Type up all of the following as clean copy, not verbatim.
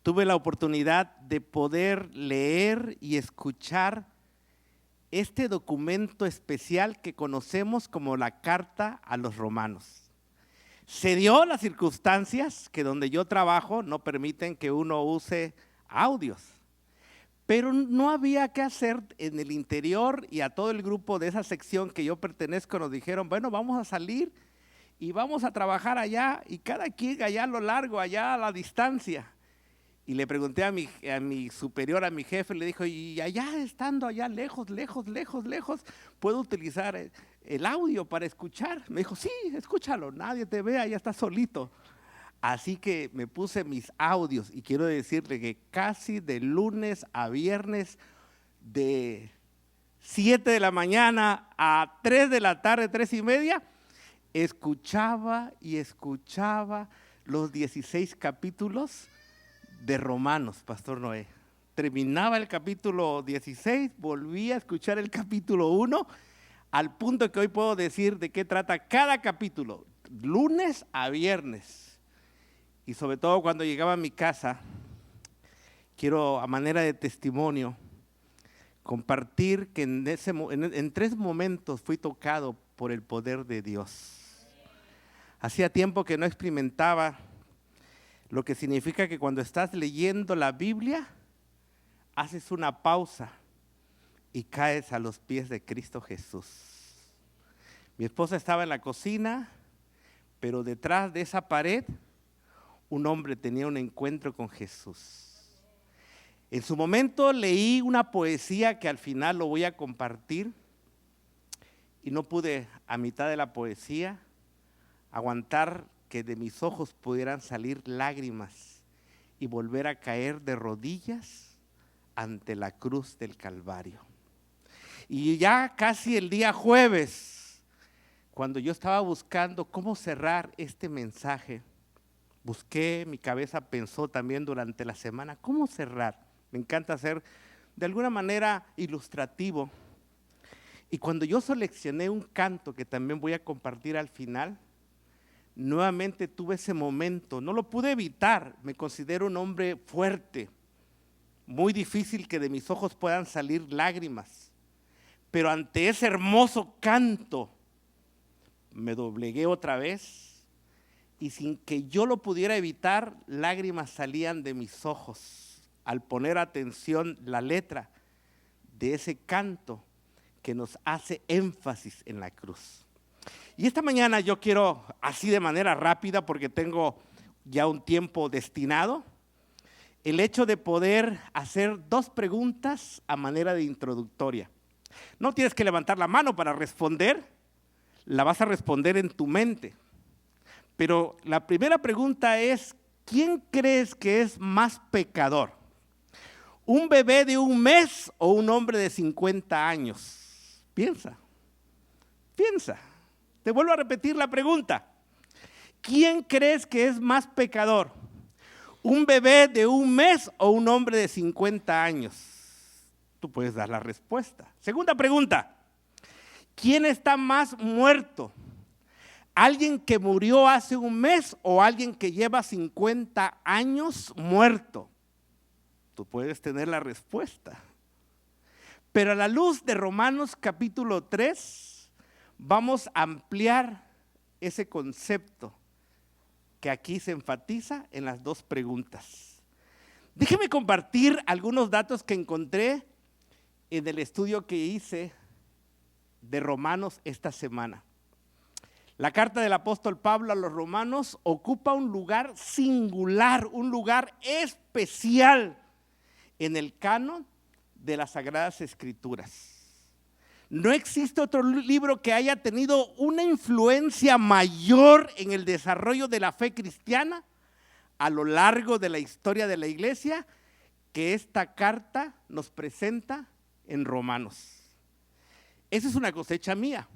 tuve la oportunidad de poder leer y escuchar este documento especial que conocemos como la Carta a los Romanos. Se dio las circunstancias que donde yo trabajo no permiten que uno use audios, pero no había que hacer. En el interior y a todo el grupo de esa sección que yo pertenezco nos dijeron, bueno, vamos a salir y vamos a trabajar allá, y cada quien allá a lo largo, allá a la distancia. Y le pregunté a mi superior, a mi jefe, le dijo, y allá estando allá lejos, ¿puedo utilizar el audio para escuchar? Me dijo, sí, escúchalo, nadie te ve, allá estás solito. Así que me puse mis audios y quiero decirle que casi de lunes a viernes, de 7 de la mañana a 3 de la tarde, 3:30, escuchaba y escuchaba los 16 capítulos de Romanos, Pastor Noé. Terminaba el capítulo 16, volvía a escuchar el capítulo 1, al punto que hoy puedo decir de qué trata cada capítulo, lunes a viernes. Y sobre todo cuando llegaba a mi casa, quiero a manera de testimonio compartir que en 3 momentos fui tocado por el poder de Dios. Hacía tiempo que no experimentaba lo que significa que cuando estás leyendo la Biblia, haces una pausa y caes a los pies de Cristo Jesús. Mi esposa estaba en la cocina, pero detrás de esa pared, un hombre tenía un encuentro con Jesús. En su momento leí una poesía que al final lo voy a compartir, y no pude a mitad de la poesía aguantar que de mis ojos pudieran salir lágrimas y volver a caer de rodillas ante la cruz del Calvario. Y ya casi el día jueves, cuando yo estaba buscando cómo cerrar este mensaje, busqué, mi cabeza pensó también durante la semana, ¿cómo cerrar? Me encanta ser de alguna manera ilustrativo. Y cuando yo seleccioné un canto que también voy a compartir al final, nuevamente tuve ese momento, no lo pude evitar. Me considero un hombre fuerte, muy difícil que de mis ojos puedan salir lágrimas, pero ante ese hermoso canto me doblegué otra vez, y sin que yo lo pudiera evitar, lágrimas salían de mis ojos al poner atención la letra de ese canto que nos hace énfasis en la cruz. Y esta mañana yo quiero, así de manera rápida, porque tengo ya un tiempo destinado, el hecho de poder hacer 2 preguntas a manera de introductoria. No tienes que levantar la mano para responder, la vas a responder en tu mente. Pero la primera pregunta es, ¿quién crees que es más pecador? ¿Un bebé de 1 mes o un hombre de 50 años? Piensa. Te vuelvo a repetir la pregunta. ¿Quién crees que es más pecador? ¿Un bebé de 1 mes o un hombre de 50 años? Tú puedes dar la respuesta. Segunda pregunta. ¿Quién está más muerto? ¿Alguien que murió hace 1 mes o alguien que lleva 50 años muerto? Tú puedes tener la respuesta. Pero a la luz de Romanos capítulo 3, vamos a ampliar ese concepto que aquí se enfatiza en las 2 preguntas. Déjeme compartir algunos datos que encontré en el estudio que hice de Romanos esta semana. La carta del apóstol Pablo a los romanos ocupa un lugar singular, un lugar especial en el canon de las Sagradas Escrituras. No existe otro libro que haya tenido una influencia mayor en el desarrollo de la fe cristiana a lo largo de la historia de la iglesia que esta carta nos presenta en Romanos. Esa es una cosecha mía,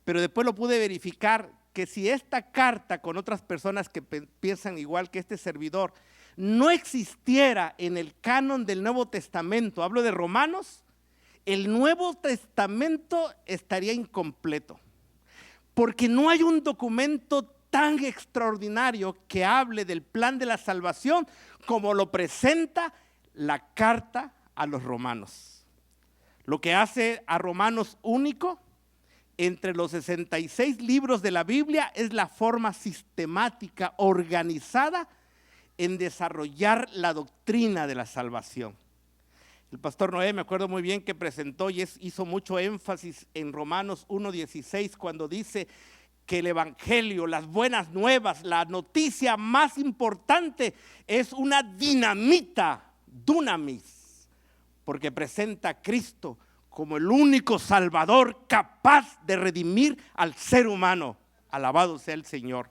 pero después lo pude verificar que si esta carta, con otras personas que piensan igual que este servidor, no existiera en el canon del Nuevo Testamento, hablo de Romanos, el Nuevo Testamento estaría incompleto, porque no hay un documento tan extraordinario que hable del plan de la salvación como lo presenta la carta a los romanos. Lo que hace a Romanos único entre los 66 libros de la Biblia es la forma sistemática, organizada en desarrollar la doctrina de la salvación. El pastor Noé, me acuerdo muy bien que presentó y hizo mucho énfasis en Romanos 1:16 cuando dice que el evangelio, las buenas nuevas, la noticia más importante es una dinamita, dunamis, porque presenta a Cristo como el único Salvador capaz de redimir al ser humano. Alabado sea el Señor.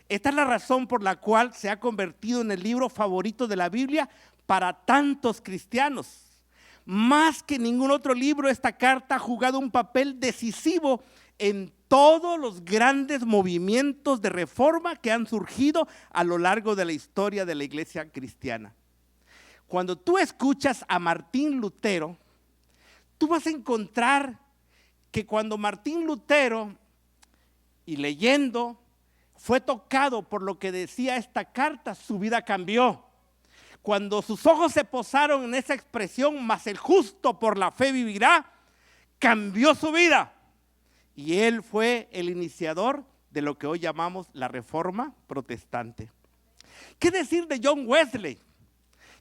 Esta es la razón por la cual se ha convertido en el libro favorito de la Biblia para tantos cristianos. Más que ningún otro libro, esta carta ha jugado un papel decisivo en todos los grandes movimientos de reforma que han surgido a lo largo de la historia de la iglesia cristiana. Cuando tú escuchas a Martín Lutero, tú vas a encontrar que cuando Martín Lutero, y leyendo, fue tocado por lo que decía esta carta, su vida cambió. Cuando sus ojos se posaron en esa expresión, mas el justo por la fe vivirá, cambió su vida. Y él fue el iniciador de lo que hoy llamamos la Reforma Protestante. ¿Qué decir de John Wesley?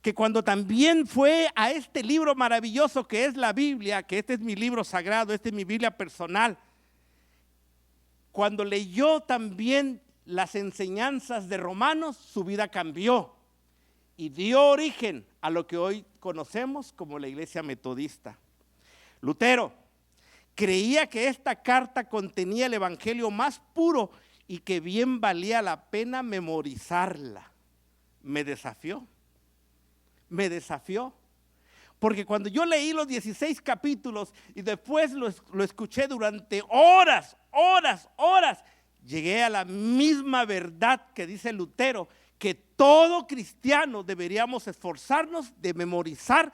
Que cuando también fue a este libro maravilloso que es la Biblia, que este es mi libro sagrado, esta es mi Biblia personal, cuando leyó también las enseñanzas de Romanos, su vida cambió y dio origen a lo que hoy conocemos como la Iglesia Metodista. Lutero creía que esta carta contenía el evangelio más puro y que bien valía la pena memorizarla. Me desafió, porque cuando yo leí los 16 capítulos y después lo escuché durante horas, llegué a la misma verdad que dice Lutero, que todo cristiano deberíamos esforzarnos de memorizar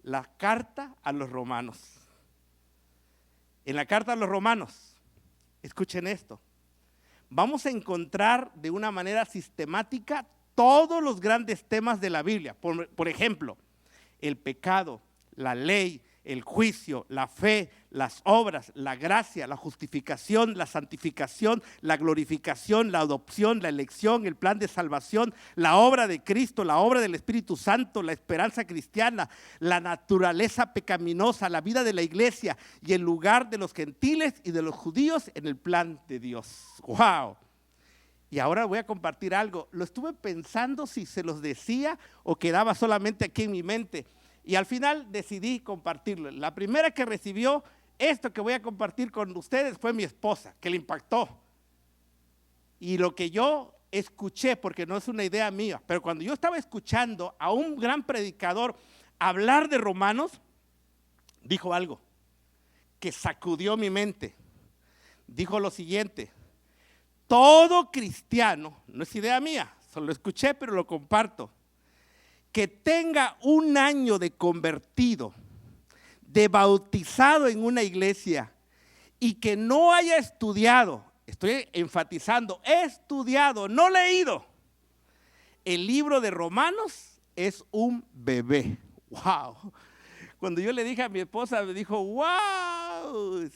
la carta a los romanos. En la carta a los romanos, escuchen esto, vamos a encontrar de una manera sistemática todos los grandes temas de la Biblia. Por ejemplo, el pecado, la ley, el juicio, la fe, las obras, la gracia, la justificación, la santificación, la glorificación, la adopción, la elección, el plan de salvación, la obra de Cristo, la obra del Espíritu Santo, la esperanza cristiana, la naturaleza pecaminosa, la vida de la iglesia y el lugar de los gentiles y de los judíos en el plan de Dios. ¡Wow! Y ahora voy a compartir algo. Lo estuve pensando si se los decía o quedaba solamente aquí en mi mente. Y al final decidí compartirlo. La primera que recibió esto que voy a compartir con ustedes fue mi esposa, que le impactó. Y lo que yo escuché, porque no es una idea mía, pero cuando yo estaba escuchando a un gran predicador hablar de Romanos, dijo algo que sacudió mi mente. Dijo lo siguiente: todo cristiano, no es idea mía, solo lo escuché pero lo comparto, que tenga un año de convertido, de bautizado en una iglesia y que no haya estudiado, estoy enfatizando, estudiado, no leído, el libro de Romanos, es un bebé. ¡Wow! Cuando yo le dije a mi esposa, me dijo, ¡wow!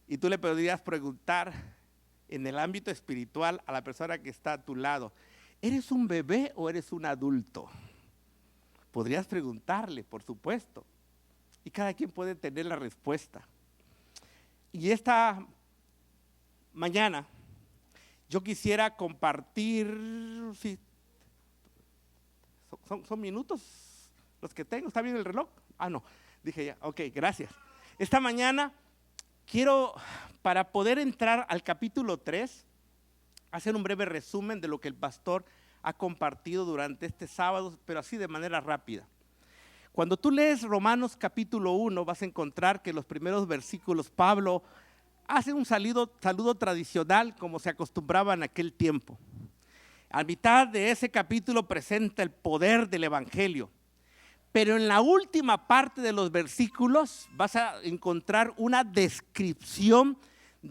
Y tú le podrías preguntar en el ámbito espiritual a la persona que está a tu lado, ¿eres un bebé o eres un adulto? Podrías preguntarle, por supuesto, y cada quien puede tener la respuesta. Y esta mañana yo quisiera compartir, sí, son minutos los que tengo, ¿está bien el reloj? Ah, no, dije ya, ok, gracias. Esta mañana quiero, para poder entrar al capítulo 3, hacer un breve resumen de lo que el pastor ha compartido durante este sábado, pero así de manera rápida. Cuando tú lees Romanos capítulo 1, vas a encontrar que los primeros versículos Pablo hace un saludo tradicional como se acostumbraba en aquel tiempo. A mitad de ese capítulo presenta el poder del evangelio. Pero en la última parte de los versículos vas a encontrar una descripción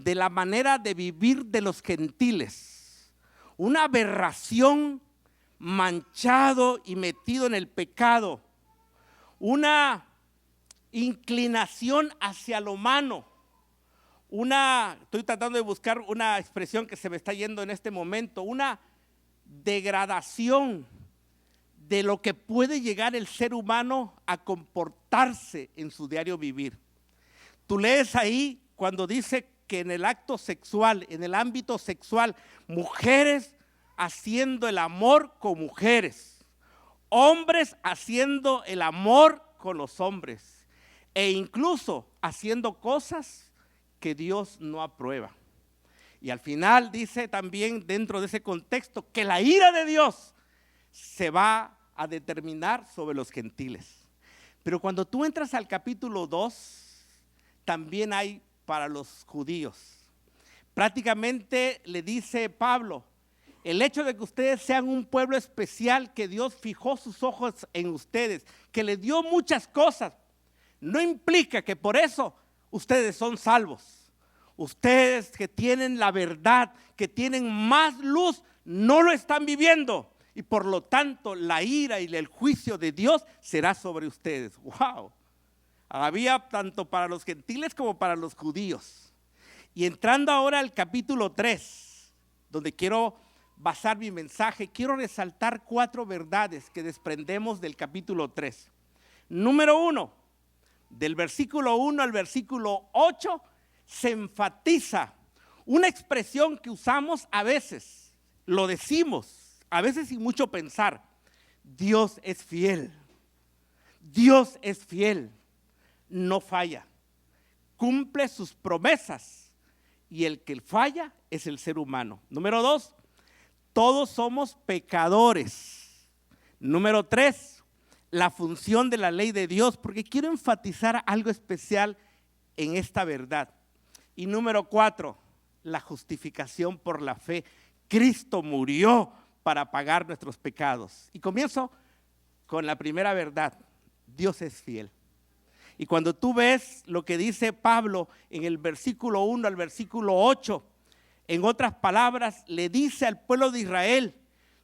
de la manera de vivir de los gentiles. Una aberración, manchado y metido en el pecado. Una inclinación hacia lo humano. Estoy tratando de buscar una expresión que se me está yendo en este momento. Una degradación de lo que puede llegar el ser humano a comportarse en su diario vivir. Tú lees ahí cuando dice que en el acto sexual, en el ámbito sexual, mujeres haciendo el amor con mujeres, hombres haciendo el amor con los hombres e incluso haciendo cosas que Dios no aprueba. Y al final dice también dentro de ese contexto que la ira de Dios se va a determinar sobre los gentiles. Pero cuando tú entras al capítulo 2, también hay para los judíos. Prácticamente le dice Pablo, el hecho de que ustedes sean un pueblo especial, que Dios fijó sus ojos en ustedes, que le dio muchas cosas, no implica que por eso ustedes son salvos. Ustedes que tienen la verdad, que tienen más luz, no lo están viviendo. Y por lo tanto, la ira y el juicio de Dios será sobre ustedes. ¡Wow! Había tanto para los gentiles como para los judíos. Y entrando ahora al capítulo 3, donde quiero basar mi mensaje, quiero resaltar 4 verdades que desprendemos del capítulo 3. Número 1, del versículo 1 al versículo 8, se enfatiza una expresión que usamos a veces, lo decimos, a veces sin mucho pensar: Dios es fiel. Dios es fiel, no falla, cumple sus promesas y el que falla es el ser humano. Número 2, todos somos pecadores. Número 3, la función de la ley de Dios, porque quiero enfatizar algo especial en esta verdad. Y número 4, la justificación por la fe. Cristo murió para pagar nuestros pecados. Y comienzo con la primera verdad: Dios es fiel. Y cuando tú ves lo que dice Pablo en el versículo 1 al versículo 8, en otras palabras, le dice al pueblo de Israel: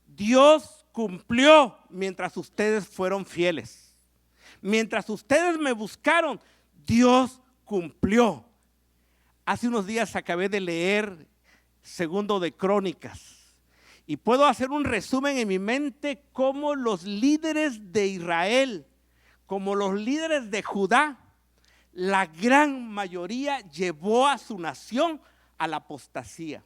Dios cumplió mientras ustedes fueron fieles. Mientras ustedes me buscaron, Dios cumplió. Hace unos días acabé de leer Segundo de Crónicas. Y puedo hacer un resumen en mi mente cómo los líderes de Israel, como los líderes de Judá, la gran mayoría llevó a su nación a la apostasía.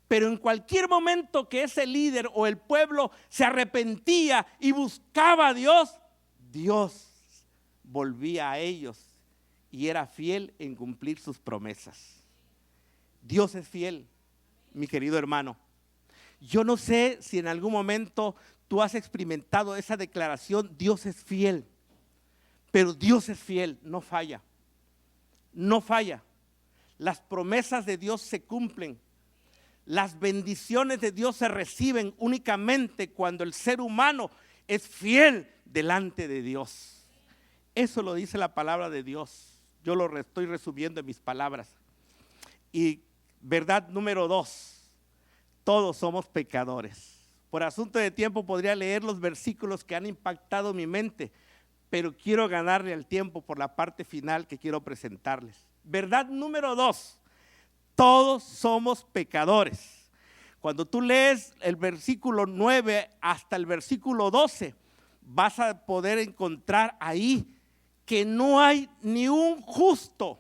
Pero en cualquier momento que ese líder o el pueblo se arrepentía y buscaba a Dios, Dios volvía a ellos y era fiel en cumplir sus promesas. Dios es fiel, mi querido hermano. Yo no sé si en algún momento tú has experimentado esa declaración: Dios es fiel. Pero Dios es fiel, no falla. No falla. Las promesas de Dios se cumplen. Las bendiciones de Dios se reciben únicamente cuando el ser humano es fiel delante de Dios. Eso lo dice la palabra de Dios. Yo lo estoy resumiendo en mis palabras. Y verdad número 2, todos somos pecadores. Por asunto de tiempo podría leer los versículos que han impactado mi mente, pero quiero ganarle al tiempo por la parte final que quiero presentarles. Verdad número 2, todos somos pecadores. Cuando tú lees el versículo 9 hasta el versículo 12, vas a poder encontrar ahí que no hay ni un justo,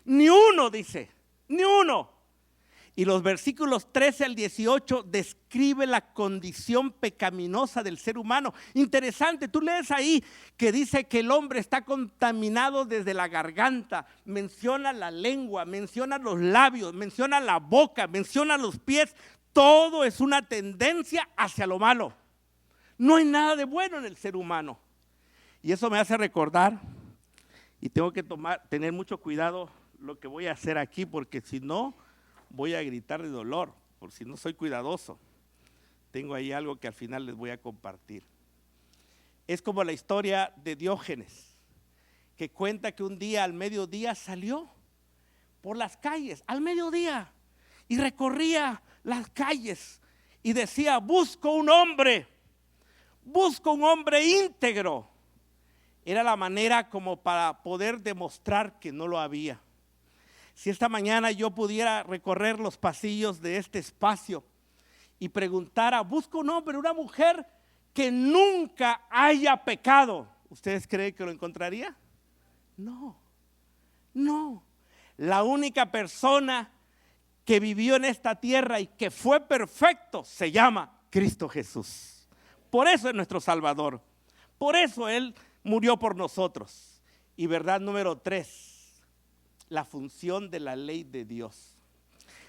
ni uno, dice, ni uno. Y los versículos 13 al 18 describe la condición pecaminosa del ser humano. Interesante, tú lees ahí que dice que el hombre está contaminado desde la garganta, menciona la lengua, menciona los labios, menciona la boca, menciona los pies. Todo es una tendencia hacia lo malo. No hay nada de bueno en el ser humano. Y eso me hace recordar, y tengo que tener mucho cuidado lo que voy a hacer aquí, porque si no voy a gritar de dolor, por si no soy cuidadoso. Tengo ahí algo que al final les voy a compartir. Es como la historia de Diógenes, que cuenta que un día al mediodía salió por las calles al mediodía y recorría las calles y decía: busco un hombre íntegro. Era la manera como para poder demostrar que no lo había. Si esta mañana yo pudiera recorrer los pasillos de este espacio y preguntara: busco un hombre, una mujer que nunca haya pecado, ¿ustedes creen que lo encontraría? No. La única persona que vivió en esta tierra y que fue perfecto se llama Cristo Jesús. Por eso es nuestro Salvador. Por eso Él murió por nosotros. Y verdad número 3, la función de la ley de Dios.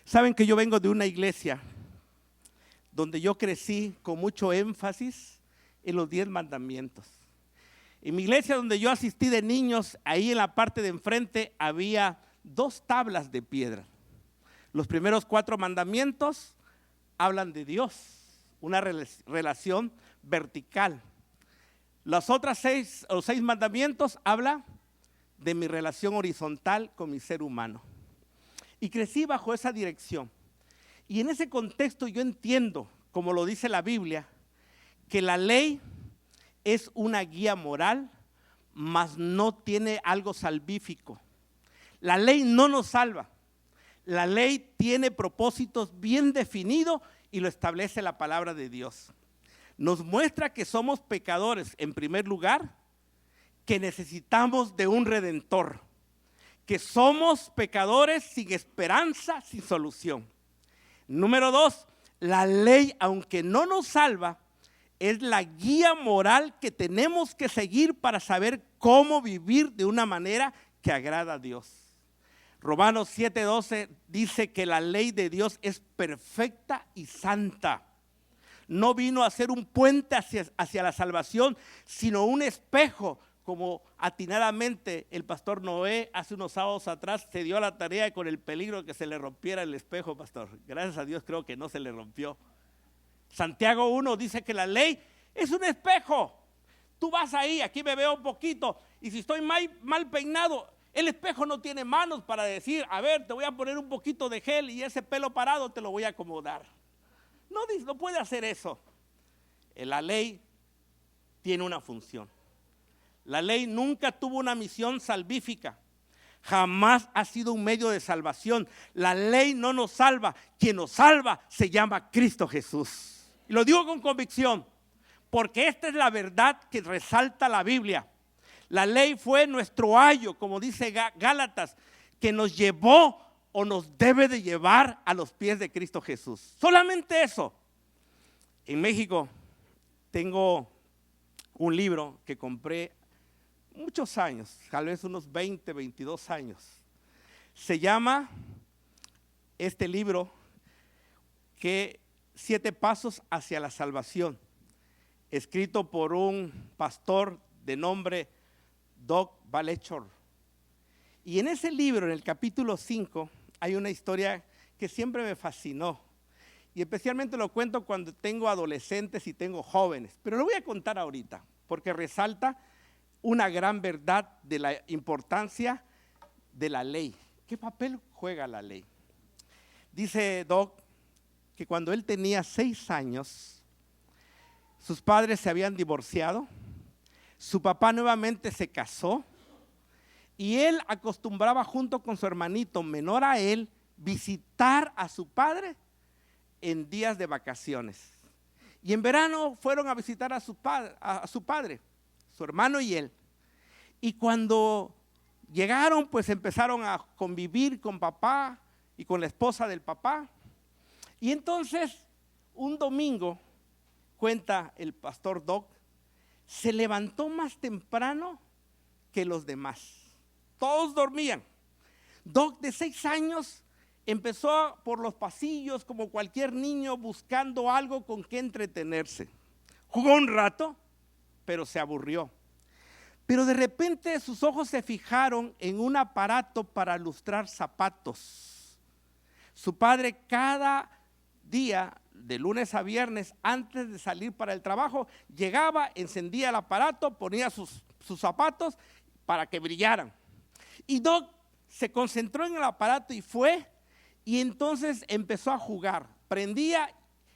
Saben que yo vengo de una iglesia donde yo crecí con mucho énfasis en los 10 mandamientos. En mi iglesia donde yo asistí de niños, ahí en la parte de enfrente había 2 tablas de piedra. Los primeros 4 mandamientos hablan de Dios, una relación vertical. Los otros 6 mandamientos hablan de mi relación horizontal con mi ser humano. Y crecí bajo esa dirección. Y en ese contexto yo entiendo, como lo dice la Biblia, que la ley es una guía moral, mas no tiene algo salvífico. La ley no nos salva. La ley tiene propósitos bien definidos y lo establece la palabra de Dios. Nos muestra que somos pecadores, en primer lugar, que necesitamos de un redentor, que somos pecadores sin esperanza, sin solución. Número 2, la ley, aunque no nos salva, es la guía moral que tenemos que seguir para saber cómo vivir de una manera que agrada a Dios. Romanos 7:12 dice que la ley de Dios es perfecta y santa. No vino a ser un puente hacia la salvación, sino un espejo, como atinadamente el pastor Noé hace unos sábados atrás se dio a la tarea con el peligro que se le rompiera el espejo, pastor. Gracias a Dios creo que no se le rompió. Santiago 1 dice que la ley es un espejo. Tú vas ahí, aquí me veo un poquito, y si estoy mal peinado, el espejo no tiene manos para decir: a ver, te voy a poner un poquito de gel y ese pelo parado te lo voy a acomodar. No puede hacer eso. La ley tiene una función. La ley nunca tuvo una misión salvífica. Jamás ha sido un medio de salvación. La ley no nos salva. Quien nos salva se llama Cristo Jesús. Y lo digo con convicción, porque esta es la verdad que resalta la Biblia. La ley fue nuestro ayo, como dice Gálatas, que nos llevó o nos debe de llevar a los pies de Cristo Jesús. Solamente eso. En México tengo un libro que compré muchos años, tal vez unos 20, 22 años. Se llama este libro que 7 pasos hacia la salvación, escrito por un pastor de nombre Doug Valechor. Y en ese libro, en el capítulo 5, hay una historia que siempre me fascinó. Y especialmente lo cuento cuando tengo adolescentes y tengo jóvenes. Pero lo voy a contar ahorita, porque resalta una gran verdad de la importancia de la ley. ¿Qué papel juega la ley? Dice Doug que cuando él tenía 6 años, sus padres se habían divorciado, su papá nuevamente se casó y él acostumbraba junto con su hermanito menor a él visitar a su padre en días de vacaciones. Y en verano fueron a visitar a su padre, su hermano y él. Y cuando llegaron, pues empezaron a convivir con papá y con la esposa del papá. Y entonces, un domingo, cuenta el pastor Doc, se levantó más temprano que los demás. Todos dormían. Doc, de 6 años, empezó por los pasillos como cualquier niño buscando algo con que entretenerse. Jugó un rato, pero se aburrió. Pero de repente sus ojos se fijaron en un aparato para lustrar zapatos. Su padre cada día, de lunes a viernes, antes de salir para el trabajo, llegaba, encendía el aparato, ponía sus zapatos para que brillaran. Y Doc se concentró en el aparato y fue, y entonces empezó a jugar. Prendía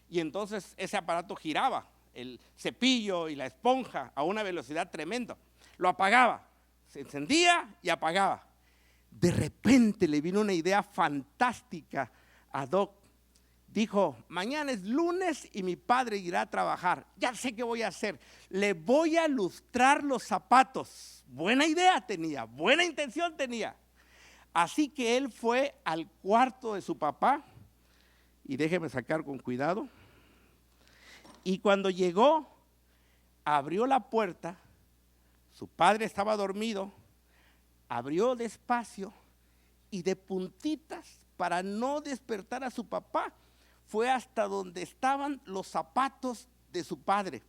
y entonces ese aparato giraba, el cepillo y la esponja a una velocidad tremenda. Lo apagaba, se encendía y apagaba. De repente le vino una idea fantástica a Doc. Dijo, mañana es lunes y mi padre irá a trabajar. Ya sé qué voy a hacer. Le voy a lustrar los zapatos. Buena idea tenía, buena intención tenía. Así que él fue al cuarto de su papá, y déjeme sacar con cuidado. Y cuando llegó, abrió la puerta, su padre estaba dormido, abrió despacio y de puntitas, para no despertar a su papá, fue hasta donde estaban los zapatos de su padre.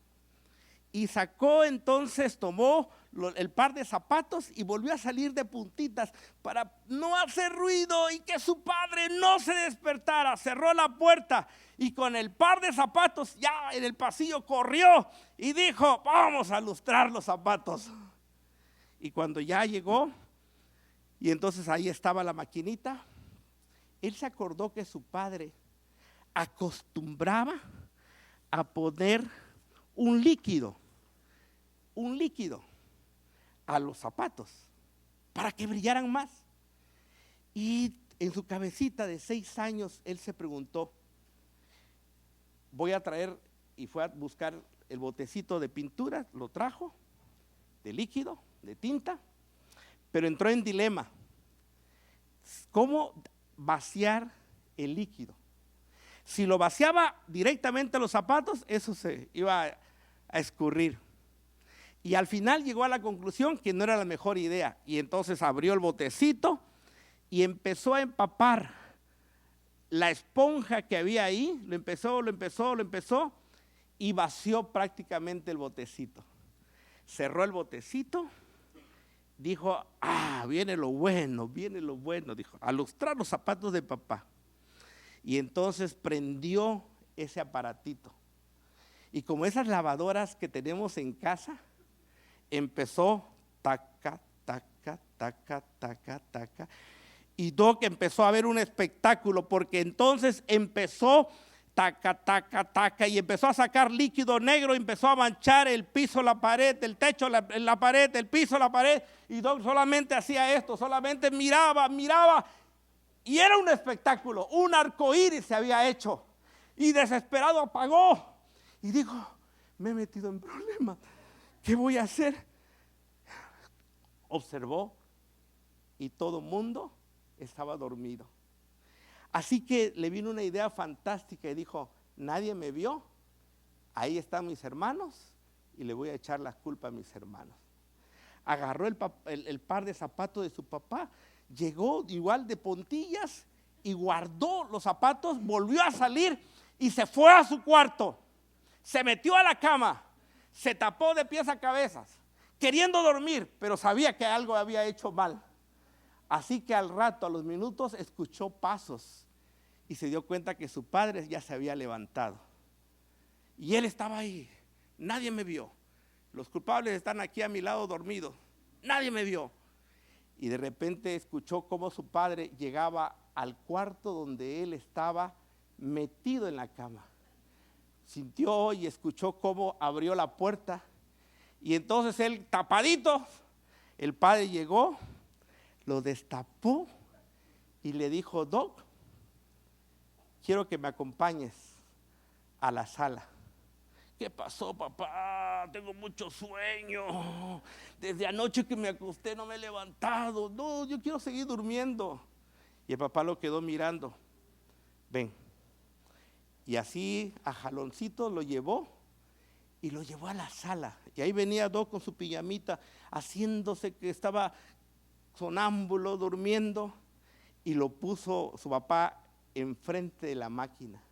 Y sacó entonces, tomó el par de zapatos y volvió a salir de puntitas para no hacer ruido y que su padre no se despertara. Cerró la puerta y con el par de zapatos ya en el pasillo corrió y dijo, vamos a lustrar los zapatos. Y cuando ya llegó, y entonces ahí estaba la maquinita, él se acordó que su padre acostumbraba a poner un líquido a los zapatos para que brillaran más. Y en su cabecita de 6 años él se preguntó, voy a traer, y fue a buscar el botecito de pintura, lo trajo, de líquido, de tinta, pero entró en dilema. ¿Cómo vaciar el líquido? Si lo vaciaba directamente a los zapatos, eso se iba a escurrir. Y al final llegó a la conclusión que no era la mejor idea. Y entonces abrió el botecito y empezó a empapar la esponja que había ahí. Lo empezó y vació prácticamente el botecito. Cerró el botecito, dijo, viene lo bueno, dijo, a lustrar los zapatos de papá. Y entonces prendió ese aparatito. Y como esas lavadoras que tenemos en casa, empezó taca, taca, taca, taca, taca. Y Doc empezó a ver un espectáculo, porque entonces empezó taca, taca, taca, y empezó a sacar líquido negro, empezó a manchar el piso, la pared, el techo, la pared, el piso, la pared. Y Doc solamente hacía esto, solamente miraba. Y era un espectáculo, un arcoíris se había hecho. Y desesperado apagó. Y dijo, me he metido en problemas. ¿Qué voy a hacer? Observó y todo el mundo estaba dormido. Así que le vino una idea fantástica y dijo, nadie me vio, ahí están mis hermanos y le voy a echar la culpa a mis hermanos. Agarró el par de zapatos de su papá, llegó igual de puntillas y guardó los zapatos, volvió a salir y se fue a su cuarto. Se metió a la cama, se tapó de pies a cabezas, queriendo dormir, pero sabía que algo había hecho mal. Así que al rato, a los minutos, escuchó pasos y se dio cuenta que su padre ya se había levantado. Y él estaba ahí, nadie me vio. Los culpables están aquí a mi lado dormidos, nadie me vio. Y de repente escuchó cómo su padre llegaba al cuarto donde él estaba metido en la cama. Sintió y escuchó cómo abrió la puerta y entonces él tapadito, el padre llegó, lo destapó y le dijo, Doc, quiero que me acompañes a la sala. ¿Qué pasó, papá? Tengo mucho sueño. Desde anoche que me acosté no me he levantado. No, yo quiero seguir durmiendo. Y el papá lo quedó mirando. Ven. Y así a jaloncito lo llevó y lo llevó a la sala. Y ahí venía Doc con su pijamita, haciéndose que estaba sonámbulo, durmiendo, y lo puso su papá enfrente de la máquina.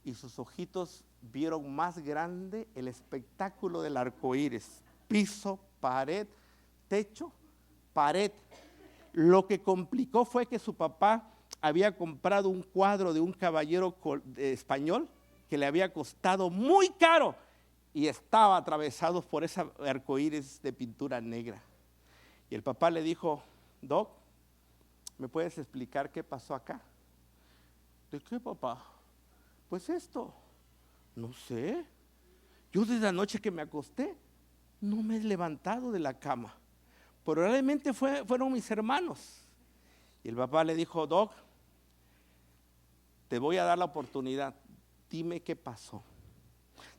Y sus ojitos vieron más grande el espectáculo del arcoíris. Piso, pared, techo, pared. Lo que complicó fue que su papá había comprado un cuadro de un caballero español que le había costado muy caro y estaba atravesado por ese arcoíris de pintura negra. Y el papá le dijo, Doc, ¿me puedes explicar qué pasó acá? ¿De qué, papá? Pues esto. No sé. Yo desde la noche que me acosté, no me he levantado de la cama. Probablemente fueron mis hermanos. Y el papá le dijo: Doc, te voy a dar la oportunidad. Dime qué pasó.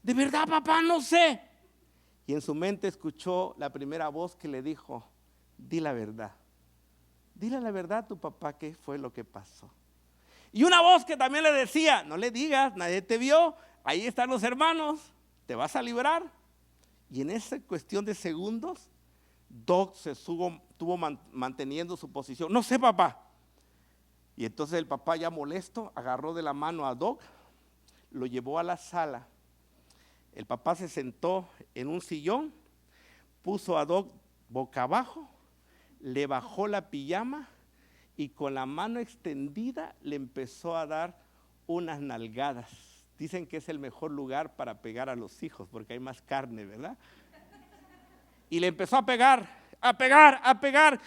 De verdad, papá, no sé. Y en su mente escuchó la primera voz que le dijo: di la verdad. Dile la verdad a tu papá qué fue lo que pasó. Y una voz que también le decía: no le digas, nadie te vio, ahí están los hermanos, te vas a librar. Y en esa cuestión de segundos, Doc estuvo manteniendo su posición. No sé, papá. Y entonces el papá, ya molesto, agarró de la mano a Doc, lo llevó a la sala. El papá se sentó en un sillón, puso a Doc boca abajo, le bajó la pijama y con la mano extendida le empezó a dar unas nalgadas. Dicen que es el mejor lugar para pegar a los hijos porque hay más carne, ¿verdad? Y le empezó a pegar, a pegar, a pegar.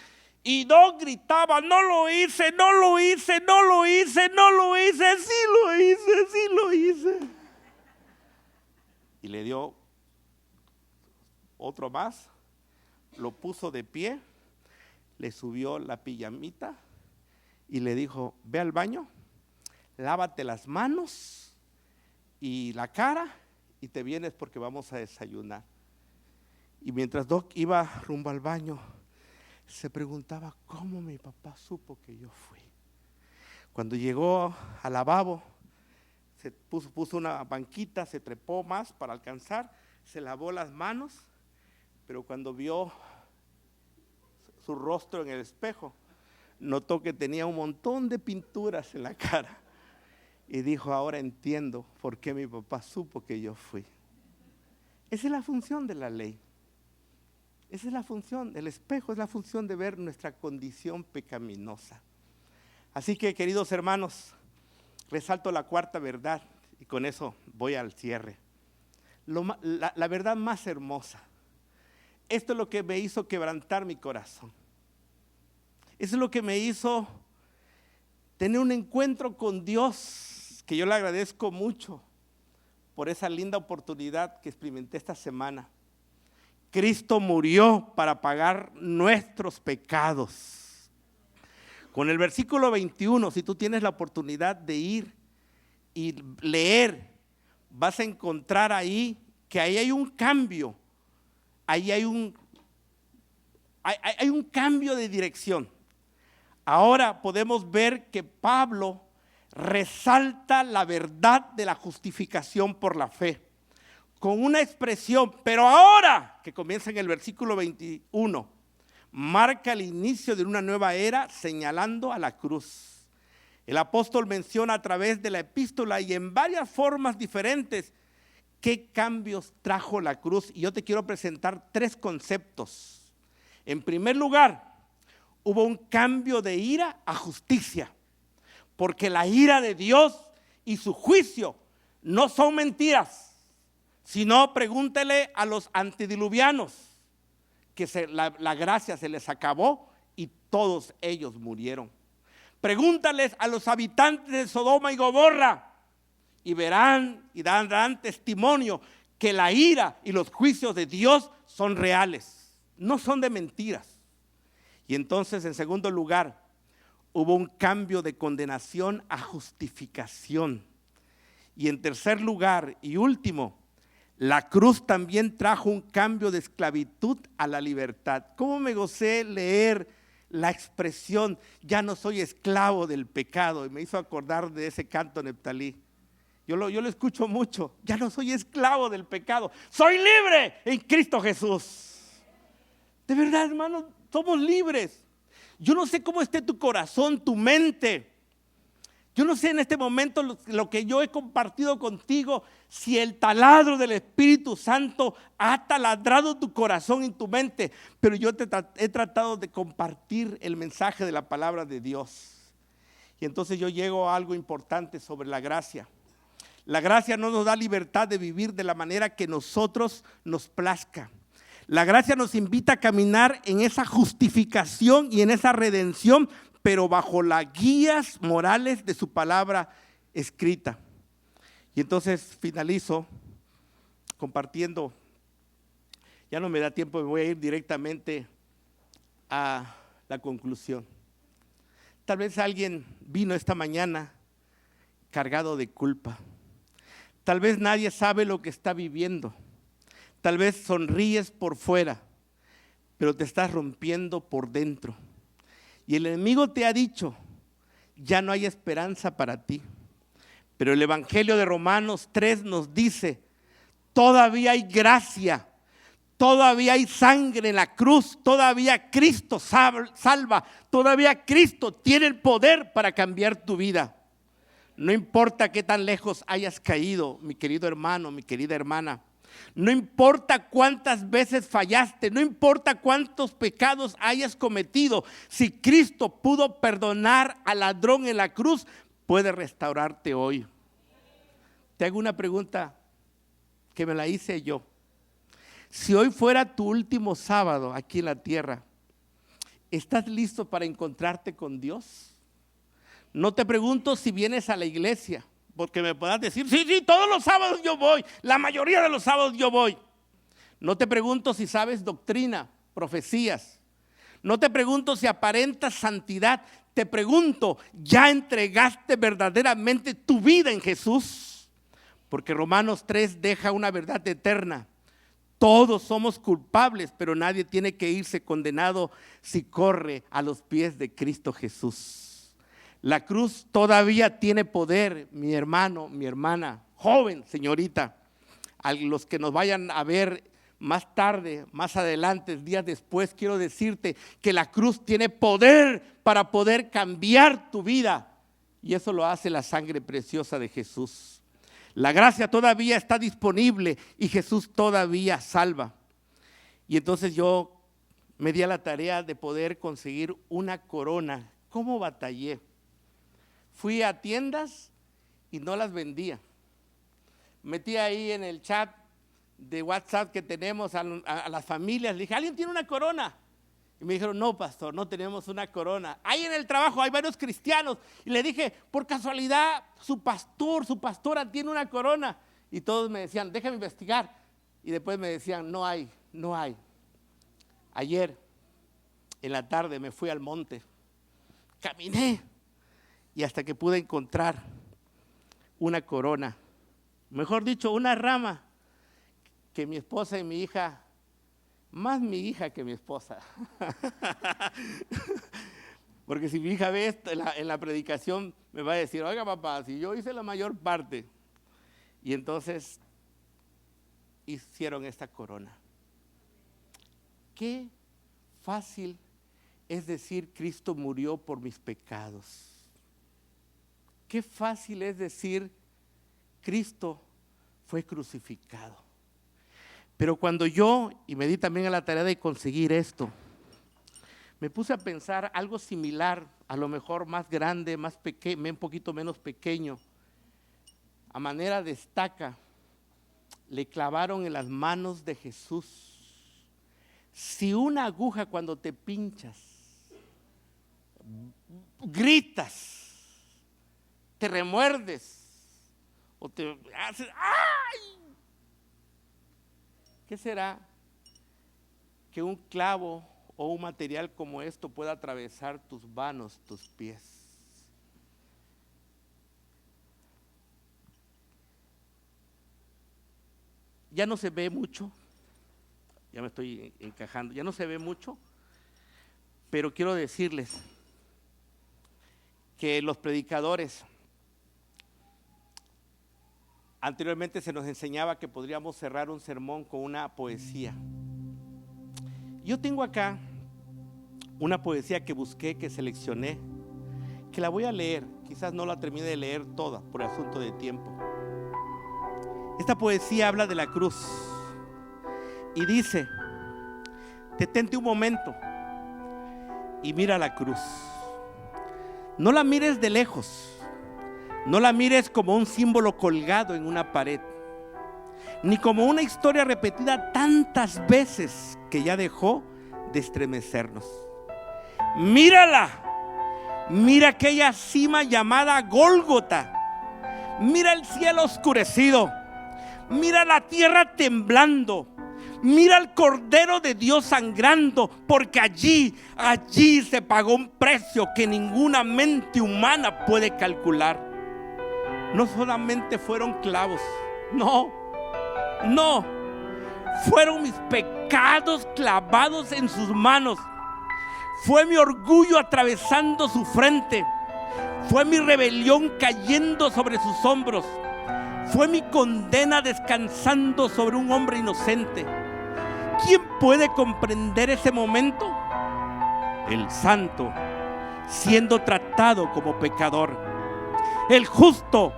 Y Doc gritaba: no lo hice, no lo hice, no lo hice, no lo hice, sí lo hice, sí lo hice. Y le dio otro más, lo puso de pie, le subió la pijamita y le dijo: ve al baño, lávate las manos y la cara y te vienes porque vamos a desayunar. Y mientras Doc iba rumbo al baño, se preguntaba cómo mi papá supo que yo fui. Cuando llegó al lavabo, se puso una banquita, se trepó más para alcanzar, se lavó las manos, pero cuando vio su rostro en el espejo, notó que tenía un montón de pinturas en la cara y dijo: ahora entiendo por qué mi papá supo que yo fui. Esa es la función de la ley. Esa es la función, el espejo es la función de ver nuestra condición pecaminosa. Así que, queridos hermanos, resalto la cuarta verdad y con eso voy al cierre. La verdad más hermosa. Esto es lo que me hizo quebrantar mi corazón. Eso es lo que me hizo tener un encuentro con Dios, que yo le agradezco mucho por esa linda oportunidad que experimenté esta semana. Cristo murió para pagar nuestros pecados. Con el versículo 21, si tú tienes la oportunidad de ir y leer, vas a encontrar ahí que ahí hay un cambio, ahí hay un cambio de dirección. Ahora podemos ver que Pablo resalta la verdad de la justificación por la fe con una expresión, pero ahora, que comienza en el versículo 21, marca el inicio de una nueva era señalando a la cruz. El apóstol menciona a través de la epístola y en varias formas diferentes qué cambios trajo la cruz. Y yo te quiero presentar tres conceptos. En primer lugar, hubo un cambio de ira a justicia, porque la ira de Dios y su juicio no son mentiras, sino pregúntele a los antediluvianos que la gracia se les acabó y todos ellos murieron. Pregúntales a los habitantes de Sodoma y Gomorra y verán y darán testimonio que la ira y los juicios de Dios son reales, no son de mentiras. Y entonces, en segundo lugar, hubo un cambio de condenación a justificación. Y en tercer lugar y último, la cruz también trajo un cambio de esclavitud a la libertad. ¿Cómo me gocé leer la expresión ya no soy esclavo del pecado? Y me hizo acordar de ese canto Neftalí. Yo lo escucho mucho. Ya no soy esclavo del pecado, soy libre en Cristo Jesús. De verdad, hermanos, somos libres. Yo no sé cómo esté tu corazón, tu mente. Yo no sé en este momento lo que yo he compartido contigo, si el taladro del Espíritu Santo ha taladrado tu corazón y tu mente, pero yo he tratado de compartir el mensaje de la palabra de Dios. Y entonces yo llego a algo importante sobre la gracia. La gracia no nos da libertad de vivir de la manera que nosotros nos plazca. La gracia nos invita a caminar en esa justificación y en esa redención pero bajo las guías morales de su palabra escrita. Y entonces finalizo compartiendo. Ya no me da tiempo, me voy a ir directamente a la conclusión. Tal vez alguien vino esta mañana cargado de culpa. Tal vez nadie sabe lo que está viviendo. Tal vez sonríes por fuera, pero te estás rompiendo por dentro. Y el enemigo te ha dicho, ya no hay esperanza para ti. Pero el Evangelio de Romanos 3 nos dice, todavía hay gracia, todavía hay sangre en la cruz, todavía Cristo salva, todavía Cristo tiene el poder para cambiar tu vida. No importa qué tan lejos hayas caído, mi querido hermano, mi querida hermana. No importa cuántas veces fallaste, no importa cuántos pecados hayas cometido. Si Cristo pudo perdonar al ladrón en la cruz, puede restaurarte hoy. Te hago una pregunta que me la hice yo. Si hoy fuera tu último sábado aquí en la tierra, ¿estás listo para encontrarte con Dios? No te pregunto si vienes a la iglesia, porque me puedas decir, sí, todos los sábados yo voy, la mayoría de los sábados yo voy. No te pregunto si sabes doctrina, profecías. No te pregunto si aparentas santidad. Te pregunto, ¿ya entregaste verdaderamente tu vida en Jesús? Porque Romanos 3 deja una verdad eterna. Todos somos culpables, pero nadie tiene que irse condenado si corre a los pies de Cristo Jesús. La cruz todavía tiene poder, mi hermano, mi hermana, joven, señorita. A los que nos vayan a ver más tarde, más adelante, días después, quiero decirte que la cruz tiene poder para poder cambiar tu vida. Y eso lo hace la sangre preciosa de Jesús. La gracia todavía está disponible y Jesús todavía salva. Y entonces yo me di a la tarea de poder conseguir una corona. ¿Cómo batallé? Fui a tiendas y no las vendía. Metí ahí en el chat de WhatsApp que tenemos a las familias, le dije, ¿alguien tiene una corona? Y me dijeron, no, pastor, no tenemos una corona. Ahí en el trabajo hay varios cristianos. Y le dije, por casualidad, su pastora tiene una corona. Y todos me decían, déjame investigar. Y después me decían, no hay. Ayer, en la tarde, me fui al monte. Caminé. Y hasta que pude encontrar una corona. Mejor dicho, una rama que mi esposa y mi hija, más mi hija que mi esposa. Porque si mi hija ve esto en la predicación, me va a decir, oiga papá, si yo hice la mayor parte. Y entonces hicieron esta corona. Qué fácil es decir, Cristo murió por mis pecados. Qué fácil es decir, Cristo fue crucificado. Pero cuando yo, y me di también a la tarea de conseguir esto, me puse a pensar algo similar, a lo mejor más grande, más pequeño, un poquito menos pequeño. A manera de estaca, le clavaron en las manos de Jesús. Si una aguja cuando te pinchas, gritas, te remuerdes o te haces, ¡ay! ¿Qué será que un clavo o un material como esto pueda atravesar tus manos, tus pies? Ya no se ve mucho, ya me estoy encajando, ya no se ve mucho, pero quiero decirles que los predicadores, anteriormente se nos enseñaba que podríamos cerrar un sermón con una poesía. Yo tengo acá una poesía que busqué, que seleccioné, que la voy a leer, quizás no la termine de leer toda por asunto de tiempo. Esta poesía habla de la cruz y dice, detente un momento y mira la cruz. No la mires de lejos, no la mires como un símbolo colgado en una pared, ni como una historia repetida tantas veces que ya dejó de estremecernos. Mírala Mira aquella cima llamada Gólgota. Mira el cielo oscurecido. Mira la tierra temblando. Mira al Cordero de Dios sangrando, porque allí se pagó un precio que ninguna mente humana puede calcular. No solamente fueron clavos, no, fueron mis pecados clavados en sus manos. Fue mi orgullo atravesando su frente. Fue mi rebelión cayendo sobre sus hombros. Fue mi condena descansando sobre un hombre inocente. ¿Quién puede comprender ese momento? El santo siendo tratado como pecador. El justo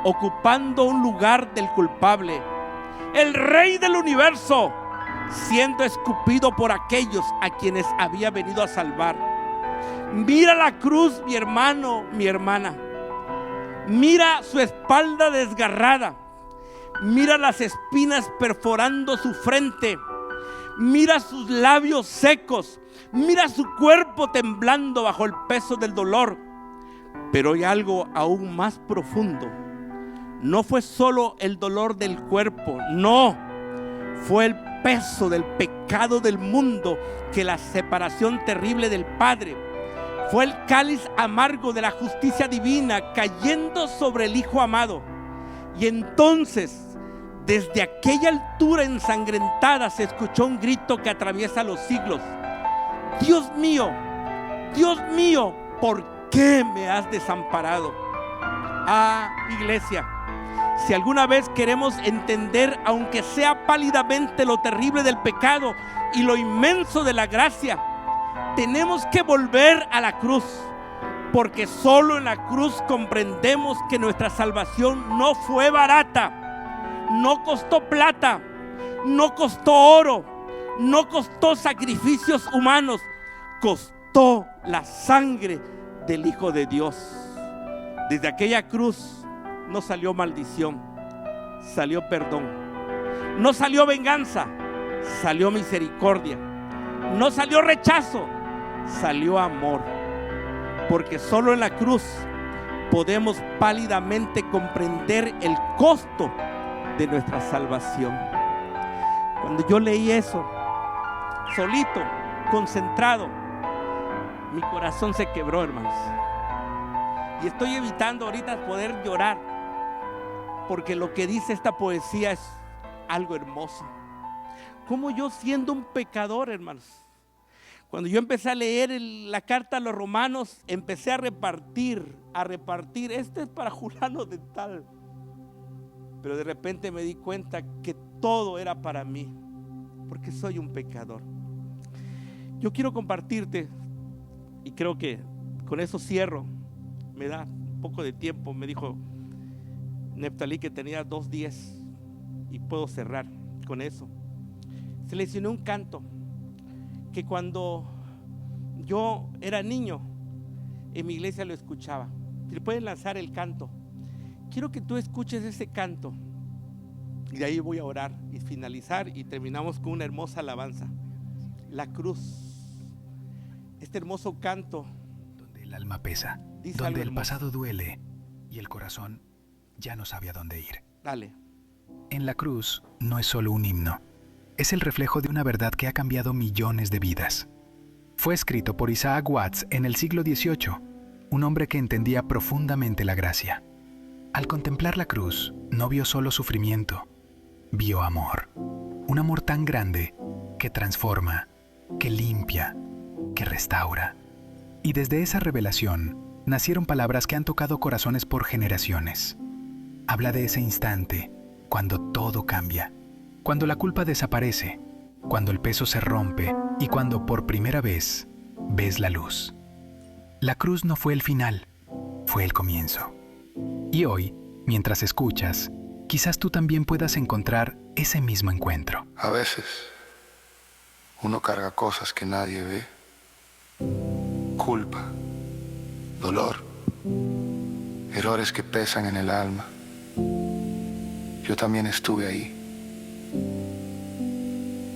ocupando un lugar del culpable. El rey del universo siendo escupido por aquellos a quienes había venido a salvar. Mira la cruz, mi hermano, mi hermana. Mira su espalda desgarrada. Mira las espinas perforando su frente. Mira sus labios secos. Mira su cuerpo temblando bajo el peso del dolor. Pero hay algo aún más profundo. No fue solo el dolor del cuerpo, no. Fue el peso del pecado del mundo, que la separación terrible del Padre. Fue el cáliz amargo de la justicia divina cayendo sobre el Hijo amado. Y entonces, desde aquella altura ensangrentada, se escuchó un grito que atraviesa los siglos. Dios mío, ¿por qué me has desamparado? Ah, iglesia, si alguna vez queremos entender, aunque sea pálidamente, lo terrible del pecado y lo inmenso de la gracia, tenemos que volver a la cruz, porque solo en la cruz comprendemos que nuestra salvación no fue barata, no costó plata, no costó oro, no costó sacrificios humanos, costó la sangre del Hijo de Dios. Desde aquella cruz no salió maldición, salió perdón. No salió venganza, salió misericordia. No salió rechazo, salió amor. Porque solo en la cruz podemos pálidamente comprender el costo de nuestra salvación. Cuando yo leí eso, solito, concentrado, mi corazón se quebró, hermanos. Y estoy evitando ahorita poder llorar, porque lo que dice esta poesía es algo hermoso. Como yo, siendo un pecador, hermanos, cuando yo empecé a leer la carta a los romanos, empecé a repartir, este es para Julano de tal. Pero de repente me di cuenta que todo era para mí, porque soy un pecador. Yo quiero compartirte, y creo que con eso cierro. Me da un poco de tiempo. Me dijo Neftalí que tenía 2:10 y puedo cerrar con eso. Seleccioné un canto que cuando yo era niño en mi iglesia lo escuchaba. Si le pueden lanzar el canto, quiero que tú escuches ese canto, y de ahí voy a orar y finalizar, y terminamos con una hermosa alabanza. La cruz, este hermoso canto donde el alma pesa, donde el pasado duele y el corazón ya no sabe a dónde ir. Dale. En la cruz no es solo un himno, es el reflejo de una verdad que ha cambiado millones de vidas. Fue escrito por Isaac Watts en el siglo XVIII, un hombre que entendía profundamente la gracia. Al contemplar la cruz, no vio solo sufrimiento, vio amor. Un amor tan grande que transforma, que limpia, que restaura. Y desde esa revelación nacieron palabras que han tocado corazones por generaciones. Habla de ese instante, cuando todo cambia, cuando la culpa desaparece, cuando el peso se rompe y cuando por primera vez ves la luz. La cruz no fue el final, fue el comienzo. Y hoy, mientras escuchas, quizás tú también puedas encontrar ese mismo encuentro. A veces uno carga cosas que nadie ve. Culpa, dolor, errores que pesan en el alma. Yo también estuve ahí.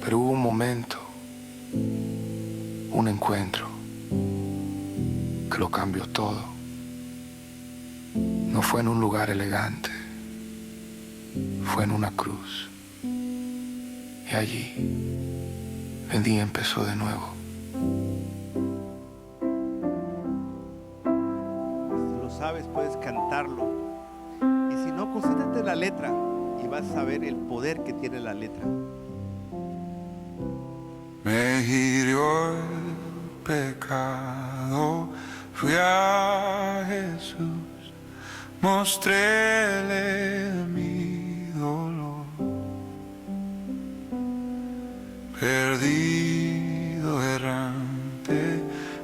Pero hubo un momento, un encuentro. lo cambió todo. No fue en un lugar elegante, fue en una cruz. Y allí el día empezó de nuevo. Si lo sabes, puedes cantarlo. Y si no, concéntrate en la letra y vas a ver el poder que tiene la letra. Me hirió el pecado, fui a Jesús, mostréle mi dolor. Perdido, errante,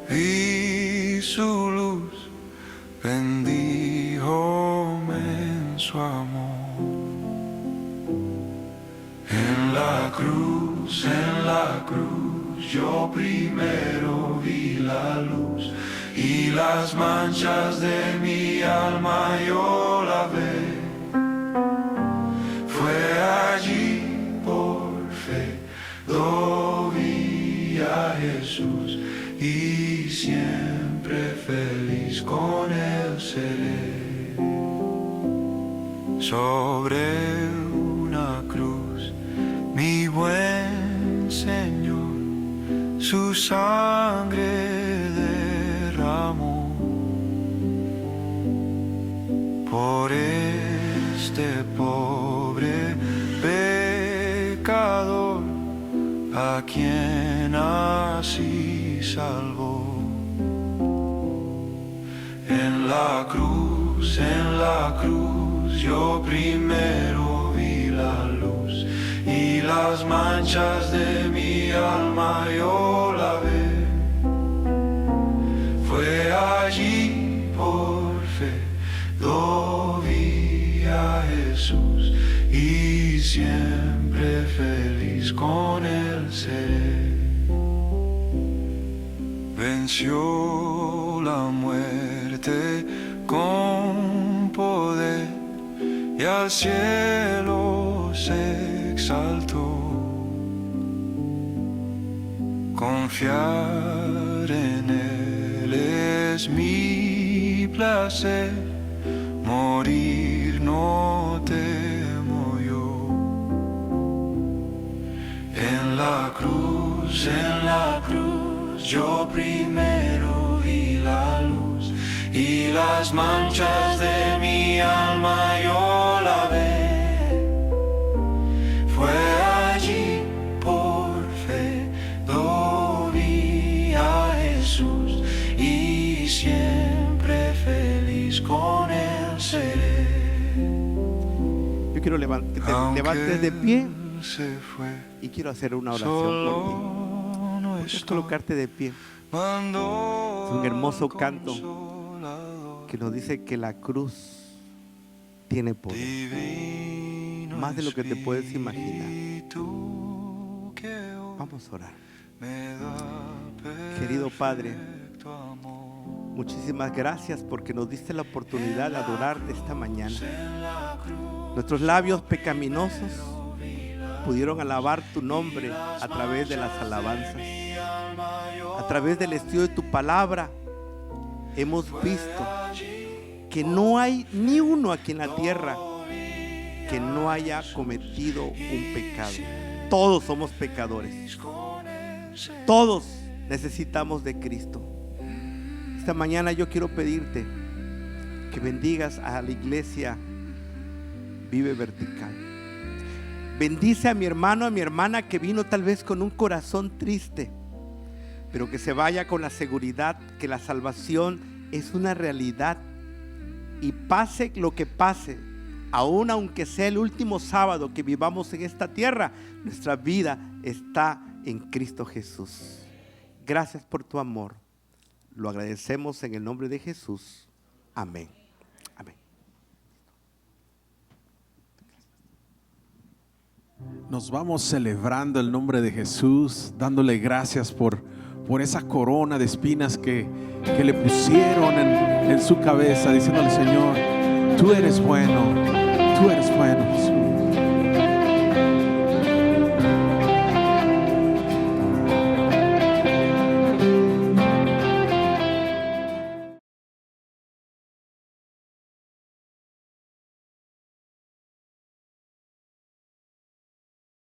vi su luz, bendíjome en su amor. En la cruz, yo primero vi la luz y las manchas de mi alma yo lavé. Fue allí por fe, lo vi a Jesús y siempre feliz con él seré. Sobre una cruz, mi buen Señor su sangre derramó por este pobre pecador, a quien así salvó. En la cruz, yo primero vi la luz y las manchas de mi alma yo lavé. Fue allí por fe, lo vi a Jesús y siempre feliz con él seré. Venció la muerte con poder y al cielo se exaltó. Confiar en él es mi placer, morir no temo yo. En la cruz, yo primero vi la luz y las manchas de mi alma yo lavé. Fue allí por fe, lo vi a Jesús y siempre feliz con él seré. Yo quiero que te levantes de pie Se fue, y quiero hacer una oración por ti. Puedes colocarte de pie. Es un hermoso canto que nos dice que la cruz tiene poder, más de lo que te puedes imaginar. Vamos a orar. Querido Padre, muchísimas gracias porque nos diste la oportunidad de adorarte esta mañana. Nuestros labios pecaminosos pudieron alabar tu nombre a través de las alabanzas. A través del estudio de tu palabra hemos visto que no hay ni uno aquí en la tierra que no haya cometido un pecado. Todos somos pecadores. Todos necesitamos de Cristo. Esta mañana yo quiero pedirte que bendigas a la iglesia Vive Vertical. Bendice a mi hermano, a mi hermana que vino tal vez con un corazón triste, pero que se vaya con la seguridad que la salvación es una realidad. Y pase lo que pase, aún aunque sea el último sábado que vivamos en esta tierra, nuestra vida está en Cristo Jesús. Gracias por tu amor. Lo agradecemos en el nombre de Jesús. Amén. Amén. Nos vamos celebrando el nombre de Jesús, dándole gracias por esa corona de espinas que le pusieron en su cabeza, diciéndole: Señor, tú eres bueno, Jesús.